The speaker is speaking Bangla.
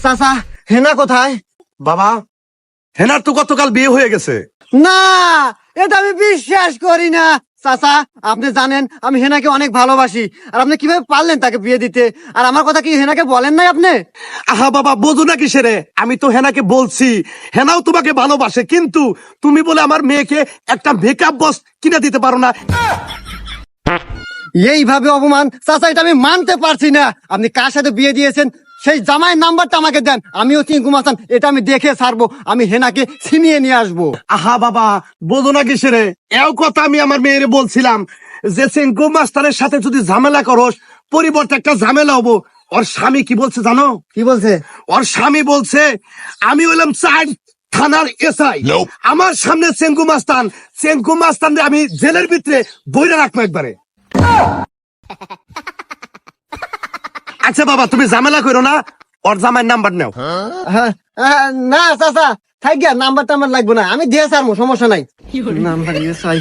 চাচা হেনা কোথায়? বাবা, হেনার তো গতকাল বিয়ে হয়ে গেছে। না, এটা আমি বিশ্বাস করি না। চাচা আপনি জানেন আমি হেনাকে অনেক ভালোবাসি, আর আপনি কিভাবে পারলেন তাকে বিয়ে দিতে? আর আমার কথা কি হেনাকে বলেন নাই আপনি? আহা বাবা, বোঝো না কিসেরে? আমি তো হেনাকে বলছি, হেনাও তোমাকে ভালোবাসে, কিন্তু তুমি বলে আমার মেয়েকে একটা মেকআপ বক্স কিনে দিতে পারো না। এইভাবে অপমান চাচা, এটা আমি মানতে পারছি না। আপনি কার সাথে বিয়ে দিয়েছেন সেই জামাইয়ের নাম্বারটা আমাকে দেন, আমিও চিঙ্কু মাস্তান এটা আমি দেখে ছাড়বো। আমি হেনাকে ছিনিয়ে নিয়ে আসবো। আহা বাবা, বোঝো না কিসেরে? এও কথা আমি আমার মেয়েরে বলছিলাম যে সিংকু মাস্টারের সাথে যদি ঝামেলা করস, পরিবর্তে একটা ঝামেলা হবো। ওর স্বামী কি বলছে জানো? কি বলছে? ওর স্বামী বলছে আমি হইলাম চার থানার এসআই, আমার সামনে চেঙ্কু মাস্তান আমি জেলের ভিতরে বইরা রাখবো একবারে। আচ্ছা বাবা, তুমি ঝামেলা করো না, ওর জামাইয়ের নাম্বার নাও। হ্যাঁ, না চাচা থাক গিয়া, নাম্বারটা আমার লাগবে না, আমি দিয়ে ছাড়বো, সমস্যা নাই। নাম্বার ইয়ে চাই।